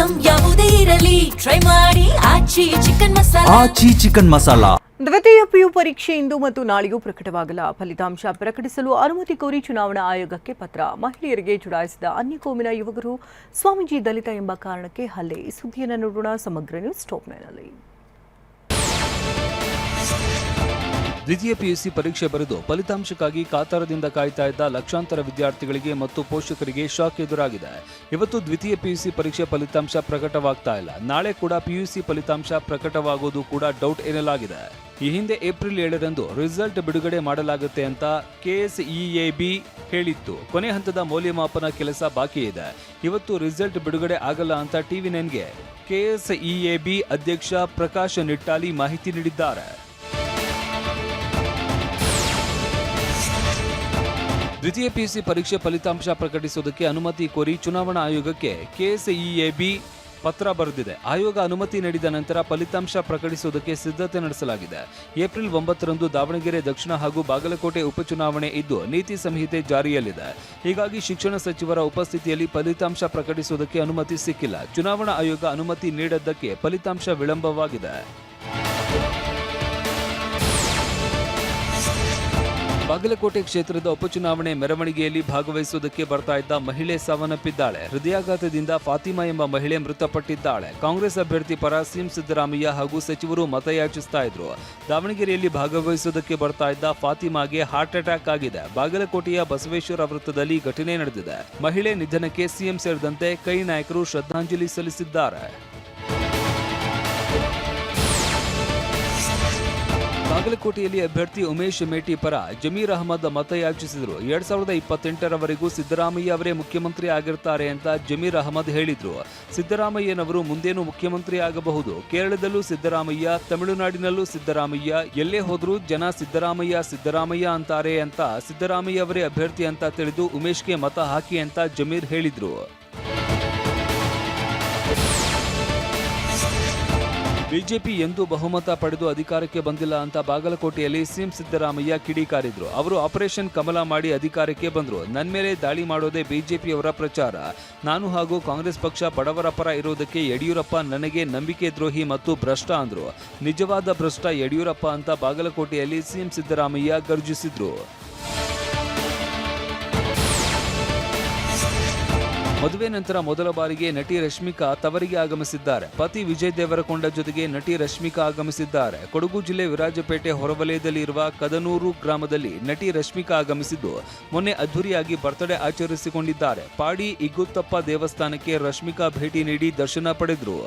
Item ಯಾವುದೇ ಇರಲಿ try ಮಾಡಿ ಆಚಿ ಚಿಕನ್ ಮಸಾಲಾ. ದ್ವಿತೀಯ ಪಿಯು ಪರೀಕ್ಷೆ ಇಂದು ಮತ್ತು ನಾಳೆಯೂ ಪ್ರಕಟವಾಗಲ್ಲ. ಫಲಿತಾಂಶ ಪ್ರಕಟಿಸಲು ಅನುಮತಿ ಕೋರಿ ಚುನಾವಣಾ ಆಯೋಗಕ್ಕೆ ಪತ್ರ. ಮಹಿಳೆಯರಿಗೆ ಚುಡಾಯಿಸಿದ ಅನ್ಯ ಕೋಮಿನ ಯುವಕರು, ಸ್ವಾಮೀಜಿ ದಲಿತ ಎಂಬ ಕಾರಣಕ್ಕೆ ಹಲ್ಲೆ. ಸುದ್ದಿಯನ್ನು ನೋಡೋಣ ಸಮಗ್ರ ನ್ಯೂಸ್ ಟಾಪ್ 9ನಲ್ಲಿ. ದ್ವಿತೀಯ ಪಿಯುಸಿ ಪರೀಕ್ಷೆ ಬರೆದು ಫಲಿತಾಂಶಕ್ಕಾಗಿ ಕಾತರದಿಂದ ಕಾಯ್ತಾ ಇದ್ದ ಲಕ್ಷಾಂತರ ವಿದ್ಯಾರ್ಥಿಗಳಿಗೆ ಮತ್ತು ಪೋಷಕರಿಗೆ ಶಾಕ್ ಎದುರಾಗಿದೆ. ಇವತ್ತು ದ್ವಿತೀಯ ಪಿಯುಸಿ ಪರೀಕ್ಷೆ ಫಲಿತಾಂಶ ಪ್ರಕಟವಾಗ್ತಾ ಇಲ್ಲ. ನಾಳೆ ಕೂಡ ಪಿಯುಸಿ ಫಲಿತಾಂಶ ಪ್ರಕಟವಾಗುವುದು ಕೂಡ ಡೌಟ್ ಎನ್ನಲಾಗಿದೆ. ಈ ಹಿಂದೆ ಏಪ್ರಿಲ್ 7ರಂದು ರಿಸಲ್ಟ್ ಬಿಡುಗಡೆ ಮಾಡಲಾಗುತ್ತೆ ಅಂತ ಕೆಎಸ್ಇಎಬಿ ಹೇಳಿತ್ತು. ಕೊನೆ ಹಂತದ ಮೌಲ್ಯಮಾಪನ ಕೆಲಸ ಬಾಕಿ ಇದೆ. ಇವತ್ತು ರಿಸಲ್ಟ್ ಬಿಡುಗಡೆ ಆಗಲ್ಲ ಅಂತ ಟಿವಿ9ಗೆ ಕೆಎಸ್ಇಎಬಿ ಅಧ್ಯಕ್ಷ ಪ್ರಕಾಶ್ ನಿಟ್ಟಾಲಿ ಮಾಹಿತಿ ನೀಡಿದ್ದಾರೆ. ದ್ವಿತೀಯ ಪಿಯುಸಿ ಪರೀಕ್ಷೆ ಫಲಿತಾಂಶ ಪ್ರಕಟಿಸುವುದಕ್ಕೆ ಅನುಮತಿ ಕೋರಿ ಚುನಾವಣಾ ಆಯೋಗಕ್ಕೆ ಕೆಎಸ್ಇಎಬಿ ಪತ್ರ ಬರೆದಿದೆ. ಆಯೋಗ ಅನುಮತಿ ನೀಡಿದ ನಂತರ ಫಲಿತಾಂಶ ಪ್ರಕಟಿಸುವುದಕ್ಕೆ ಸಿದ್ಧತೆ ನಡೆಸಲಾಗಿದೆ. ಏಪ್ರಿಲ್ 9ರಂದು ದಾವಣಗೆರೆ ದಕ್ಷಿಣ ಹಾಗೂ ಬಾಗಲಕೋಟೆ ಉಪಚುನಾವಣೆ ಇದ್ದು ನೀತಿ ಸಂಹಿತೆ ಜಾರಿಯಲ್ಲಿದೆ. ಹೀಗಾಗಿ ಶಿಕ್ಷಣ ಸಚಿವರ ಉಪಸ್ಥಿತಿಯಲ್ಲಿ ಫಲಿತಾಂಶ ಪ್ರಕಟಿಸುವುದಕ್ಕೆ ಅನುಮತಿ ಸಿಕ್ಕಿಲ್ಲ. ಚುನಾವಣಾ ಆಯೋಗ ಅನುಮತಿ ನೀಡದ್ದಕ್ಕೆ ಫಲಿತಾಂಶ ವಿಳಂಬವಾಗಿದೆ. ಬಾಗಲಕೋಟೆ ಕ್ಷೇತ್ರದ ಉಪಚುನಾವಣೆ ಮೆರವಣಿಗೆಯಲ್ಲಿ ಭಾಗವಹಿಸುವುದಕ್ಕೆ ಬರ್ತಾ ಇದ್ದ ಮಹಿಳೆ ಸಾವನ್ನಪ್ಪಿದ್ದಾಳೆ. ಹೃದಯಾಘಾತದಿಂದ ಫಾತಿಮಾ ಎಂಬ ಮಹಿಳೆ ಮೃತಪಟ್ಟಿದ್ದಾಳೆ. ಕಾಂಗ್ರೆಸ್ ಅಭ್ಯರ್ಥಿ ಪರ ಸಿಎಂ ಸಿದ್ದರಾಮಯ್ಯ ಹಾಗೂ ಸಚಿವರು ಮತಯಾಚಿಸ್ತಾ ಇದ್ರು. ದಾವಣಗೆರೆಯಲ್ಲಿ ಭಾಗವಹಿಸುವುದಕ್ಕೆ ಬರ್ತಾ ಇದ್ದ ಫಾತಿಮಾಗೆ ಹಾರ್ಟ್ ಅಟ್ಯಾಕ್ ಆಗಿದೆ. ಬಾಗಲಕೋಟೆಯ ಬಸವೇಶ್ವರ ವೃತ್ತದಲ್ಲಿ ಘಟನೆ ನಡೆದಿದೆ. ಮಹಿಳೆ ನಿಧನಕ್ಕೆ ಸಿಎಂ ಸೇರಿದಂತೆ ಕೈ ನಾಯಕರು ಶ್ರದ್ಧಾಂಜಲಿ ಸಲ್ಲಿಸಿದ್ದಾರೆ. ಬಾಗಲಕೋಟೆಯಲ್ಲಿ ಅಭ್ಯರ್ಥಿ ಉಮೇಶ್ ಮೇಟಿ ಪರ ಜಮೀರ್ ಅಹಮದ್ ಮತಯಾಚಿಸಿದರು. 2028ರವರೆಗೂ ಸಿದ್ದರಾಮಯ್ಯ ಅವರೇ ಮುಖ್ಯಮಂತ್ರಿ ಆಗಿರ್ತಾರೆ ಅಂತ ಜಮೀರ್ ಅಹಮದ್ ಹೇಳಿದ್ರು. ಸಿದ್ದರಾಮಯ್ಯನವರು ಮುಂದೇನು ಮುಖ್ಯಮಂತ್ರಿ ಆಗಬಹುದು. ಕೇರಳದಲ್ಲೂ ಸಿದ್ದರಾಮಯ್ಯ, ತಮಿಳುನಾಡಿನಲ್ಲೂ ಸಿದ್ದರಾಮಯ್ಯ, ಎಲ್ಲೇ ಹೋದ್ರೂ ಜನ ಸಿದ್ದರಾಮಯ್ಯ ಅಂತಾರೆ ಅಂತ ಸಿದ್ದರಾಮಯ್ಯ ಅವರೇ ಅಭ್ಯರ್ಥಿ ಅಂತ ತಿಳಿದು ಉಮೇಶ್ಗೆ ಮತ ಹಾಕಿ ಅಂತ ಜಮೀರ್ ಹೇಳಿದ್ರು. ಬಿಜೆಪಿ ಎಂದೂ ಬಹುಮತ ಪಡೆದು ಅಧಿಕಾರಕ್ಕೆ ಬಂದಿಲ್ಲ ಅಂತ ಬಾಗಲಕೋಟೆಯಲ್ಲಿ ಸಿಎಂ ಸಿದ್ದರಾಮಯ್ಯ ಕಿಡಿಕಾರಿದ್ರು. ಅವರು ಆಪರೇಷನ್ ಕಮಲ ಮಾಡಿ ಅಧಿಕಾರಕ್ಕೆ ಬಂದ್ರು. ನನ್ನ ಮೇಲೆ ದಾಳಿ ಮಾಡೋದೇ ಬಿಜೆಪಿಯವರ ಪ್ರಚಾರ. ನಾನು ಹಾಗೂ ಕಾಂಗ್ರೆಸ್ ಪಕ್ಷ ಬಡವರ ಪರ ಇರೋದಕ್ಕೆ ಯಡಿಯೂರಪ್ಪ ನನಗೆ ನಂಬಿಕೆ ದ್ರೋಹಿ ಮತ್ತು ಭ್ರಷ್ಟ ಅಂದ್ರು. ನಿಜವಾದ ಭ್ರಷ್ಟ ಯಡಿಯೂರಪ್ಪ ಅಂತ ಬಾಗಲಕೋಟೆಯಲ್ಲಿ ಸಿಎಂ ಸಿದ್ದರಾಮಯ್ಯ ಗರ್ಜಿಸಿದ್ರು. ಮದುವೆ ನಂತರ ಮೊದಲ ಬಾರಿಗೆ ನಟಿ ರಶ್ಮಿಕಾ ತವರಿಗೆ ಆಗಮಿಸಿದ್ದಾರೆ. ಪತಿ ವಿಜಯ್ ದೇವರಕೊಂಡ ಜೊತೆಗೆ ನಟಿ ರಶ್ಮಿಕಾ ಆಗಮಿಸಿದ್ದಾರೆ. ಕೊಡಗು ಜಿಲ್ಲೆ ವಿರಾಜಪೇಟೆ ಹೊರವಲಯದಲ್ಲಿ ಇರುವ ಕದನೂರು ಗ್ರಾಮದಲ್ಲಿ ನಟಿ ರಶ್ಮಿಕಾ ಆಗಮಿಸಿದ್ದು ಮೊನ್ನೆ ಅದ್ದೂರಿಯಾಗಿ ಬರ್ತ್ಡೇ ಆಚರಿಸಿಕೊಂಡಿದ್ದಾರೆ. ಪಾಡಿ ಇಗುತ್ತಪ್ಪ ದೇವಸ್ಥಾನಕ್ಕೆ ರಶ್ಮಿಕಾ ಭೇಟಿ ನೀಡಿ ದರ್ಶನ ಪಡೆದರು.